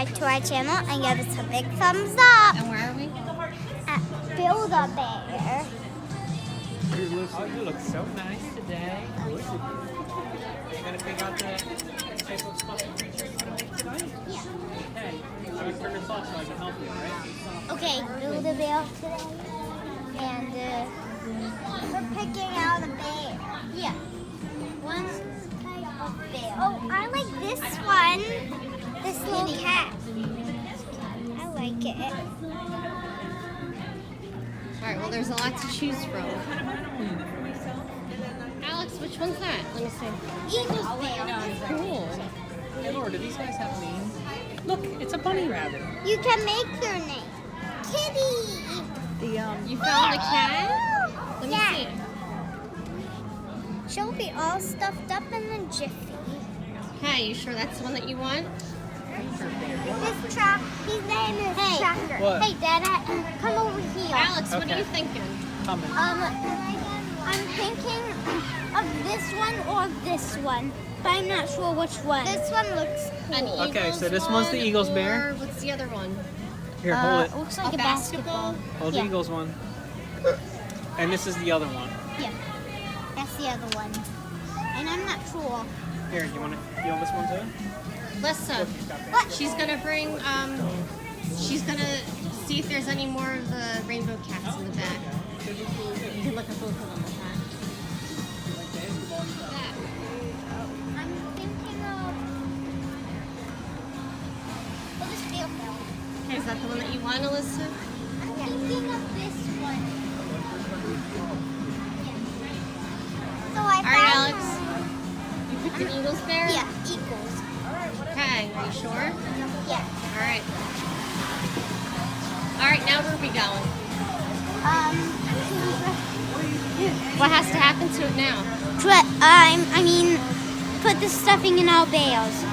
subscribe to our channel and give us a big thumbs up. And where are we? At Build-A-Bear. Oh, you look so nice today. You're going to pick out the type of fluffy creature you want to make tonight? Yeah. Okay, so we turn this off so I can help you, alright? Okay, Build-A-Bear today. And we're picking out a bear. Yeah. One type of bear. Oh, I like this one. This little cat. I like it. Alright, well there's a lot to choose from. Alex, which one's that? Let me see. Eagles bear. Cool. Hey, Laura, do these guys have names? Look, it's a bunny rabbit. You can make their name. Kitty. You found a cat? Let me Yeah. see it. She'll be all stuffed up in a jiffy. Okay, you sure that's the one that you want? His name is Tracker. What? Hey, Dad, come over here. Alex, what are Okay. you thinking? Come in. I'm thinking of this one or this one, but I'm not sure which one. This one looks An cool. Okay, Eagles so this one's the one, Eagles or bear? What's the other one? Here, hold it. Looks like A a basketball. Hold yeah. the Eagles one. And this is the other one. Yeah, that's the other one. And I'm not sure. Here, you want to feel this one too? Lissa, What? she's gonna bring, she's gonna see if there's any more of the rainbow cats in the back. You can look at both of them with that. I'm thinking of. Well, this feel film. Okay, is that the one that you want, Alyssa? I'm thinking of this one. Yeah. So I All right, found Alex. You picked an Eagles bear? Yeah, equals. Okay, are you sure? Yeah. All right. All right, now where are we going? What has to happen to it now? I mean, put the stuffing in our bales.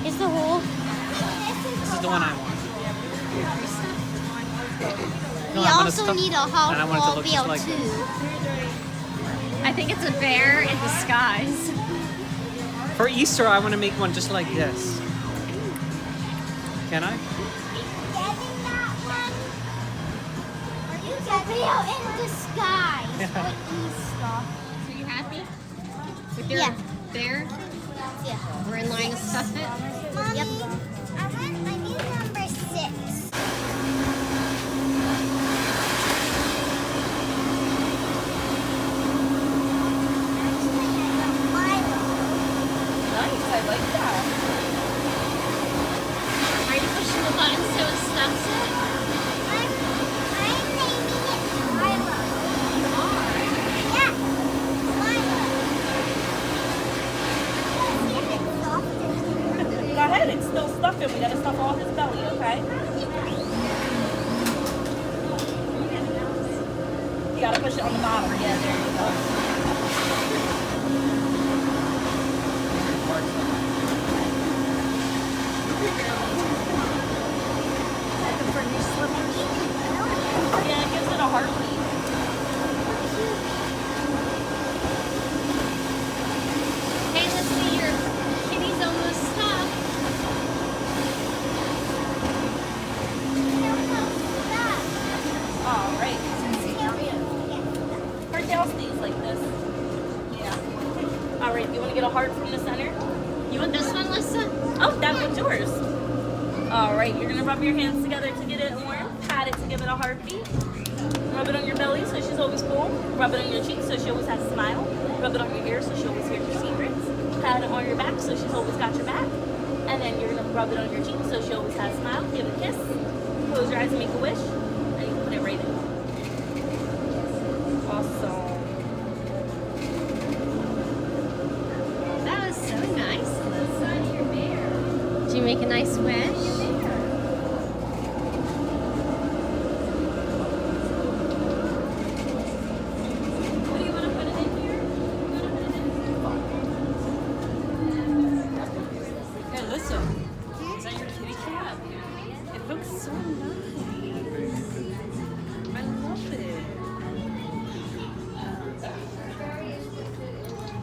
Is the hole? This is the one I want. We No, I wanna also stuff- need a whole and I want it to ball look bale just like too. this. I think it's a bear in disguise. For Easter, I want to make one just like this. Can I? Getting that one? It's a bale in disguise for Easter. So you happy with your Yeah. bear? Yeah. We're in line to stuff it. Mommy, I need number 6. Nice, I like that. Are you pushing the button so it stuffs it? I'm naming it Milo. Yeah, Milo. See if it's soft. Go ahead and still stuff it. We gotta stuff all his belly, okay? You gotta push it on the bottom. Yeah, there you go. Yeah, it gives it a heartbeat. Hey, let's see, your kitty's almost stuffed. All right. Her tail stays like this. Yeah. All right, you wanna get a heart from the center? You want this one, Lissa? Oh, that one's yours. All right, you're gonna rub your hands together to get it warm. Pat it to give it a heartbeat. Rub it on your belly so she's always cool. Rub it on your cheeks so she always has a smile. Rub it on your ear so she always hears your secrets. Pat it on your back so she's always got your back. And then you're gonna rub it on your cheek so she always has a smile. Give it a kiss. Close your eyes and make a wish. And you can put it right in. Awesome. That was so nice, Alyssa. Your bear. Did you make a nice wish? What do you want to put it in here? Hey, listen. Is that your kitty cat? It looks so nice. I love it.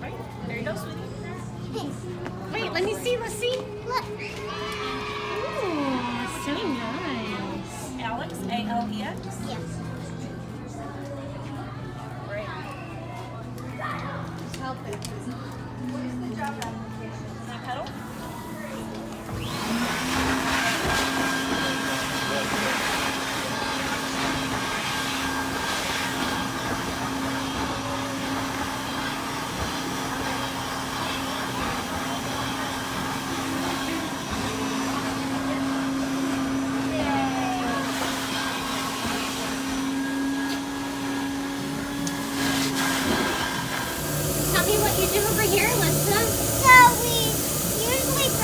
Right, there you go, sweetie. Wait, let me see, let's see. Look.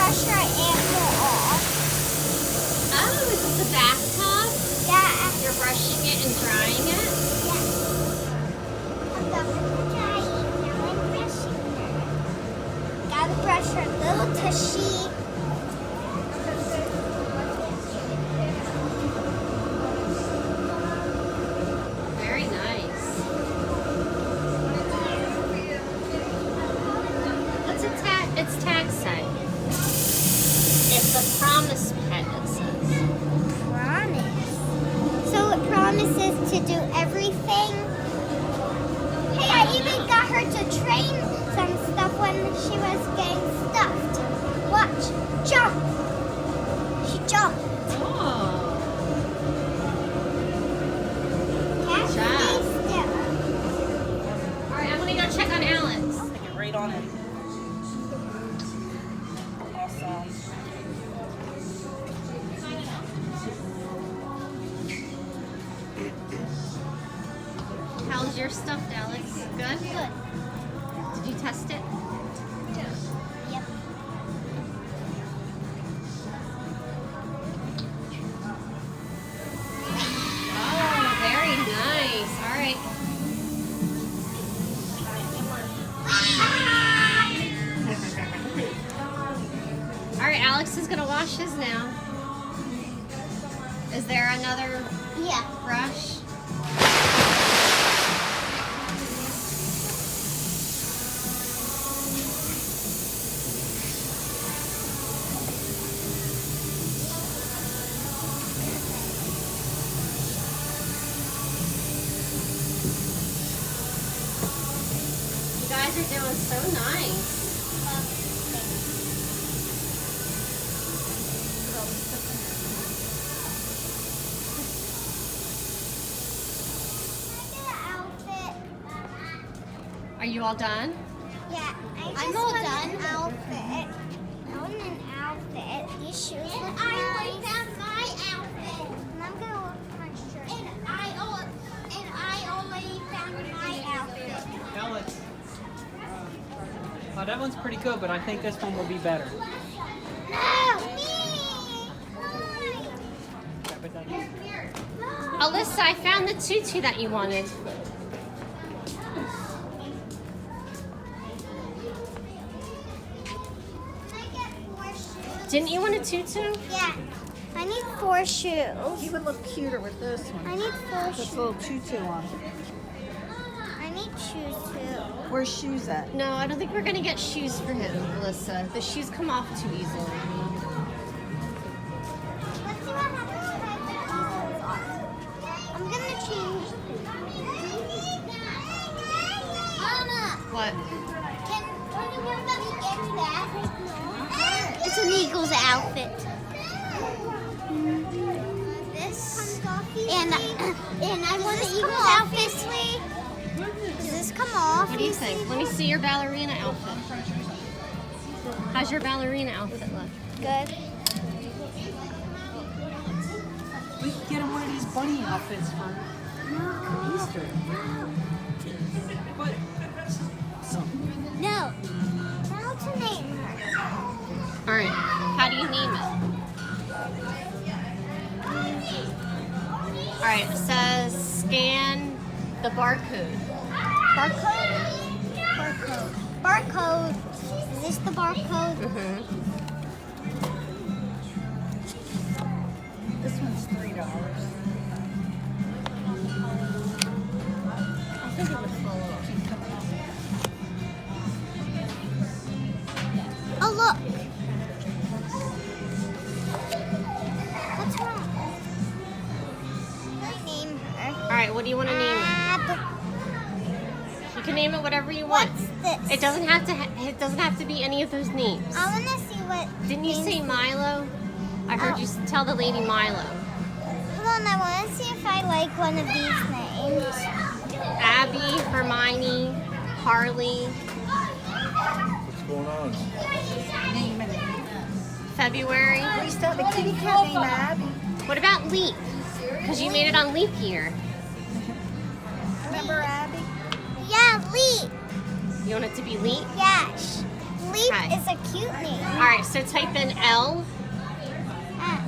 brush her apple off. Oh, is this the bathtub? Yeah. You're brushing it and drying it? Yeah. I'm done with the drying. Now I'm brushing her. Gotta brush her little tushy. Very nice. What's it tag? It's tag say. It's a promise pet, it says. Promise. So it promises to do everything. Hey, I even got her to train some stuff when she was getting stuffed. Watch. Jump. She jumped. Oh. Can't job. stay still. Alright, I'm gonna go check on Alex. Stick it right on it. Awesome. How's your stuffed Alex? Good? Good. Did you test it? Yep. Oh, very nice. Alright. Alright, Alex is gonna wash his now. Is there another Yeah. brush? You guys are doing so nice. Are you all done? Yeah, I'm I'm all all done. done. Outfit. I want an outfit. These shoes look nice. I only found my outfit. And I'm gonna look for my shirt. And I already found my outfit. Alex. Oh, that one's pretty good, but I think this one will be better. No, me. Grab it down. Alyssa, I found the tutu that you wanted. Can I get 4 shoes? Didn't you want a tutu? Yeah. I need 4 shoes. He would look cuter with this one. I need 4 This shoes. little tutu on. I need shoes too. Where's shoes at? No, I don't think we're gonna get shoes for him, Alyssa. The shoes come off too easily. Let's see what happens if I put these on. I'm gonna change. Mama, What? can you let me get that? It's an Eagles outfit. This and I want the Eagles outfit. Does this come off? What do you think? Let me see your ballerina outfit. How's your ballerina outfit look? Good. We can get him one of these bunny outfits for Easter. But No. Now to name her. Alright, how do you name it? Alright, it says scan the barcode. Barcode? Barcode. Barcode. Is this the barcode? Mm-hmm. This one's $3. I think it would fall off. Oh, look. What's wrong? I name her. Alright, what do you want to name it? You can name it whatever you want. What's this? It doesn't have to. It doesn't have to be any of those names. I want to see what. Didn't you say Milo? I heard you tell the lady Milo. Hold on, I want to see if I like one of these names. Abby, Hermione, Harley, What's going on? Name it. February. We used to have a kitty cat named Abby. What about Leap? Because you made it on leap year. Remember Abby? Yeah, Lee. You want it to be Leap? Yes. Leap Hi. is a cute name. All right, so type in L. Ah.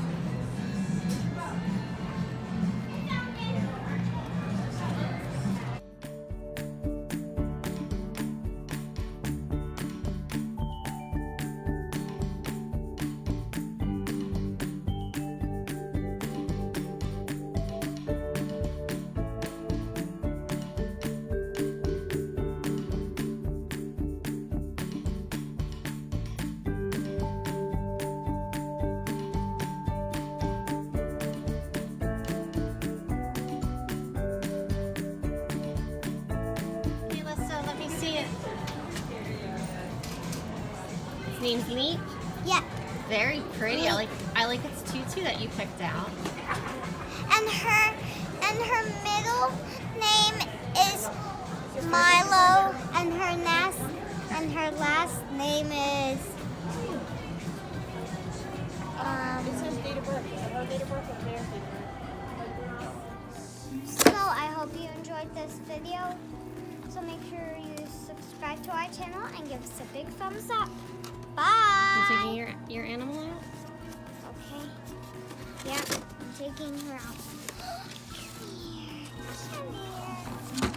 Melissa, let me see it. His name's Leap. Yeah. Very pretty. I like its tutu that you picked out. And her middle name is Milo, and her last name is It says date of birth. Is that her date of birth or their date of birth? So I hope you enjoyed this video. So make sure you subscribe to our channel and give us a big thumbs up. You Bye. taking your animal out? Okay. Yeah, I'm taking her out. Come here. Come here.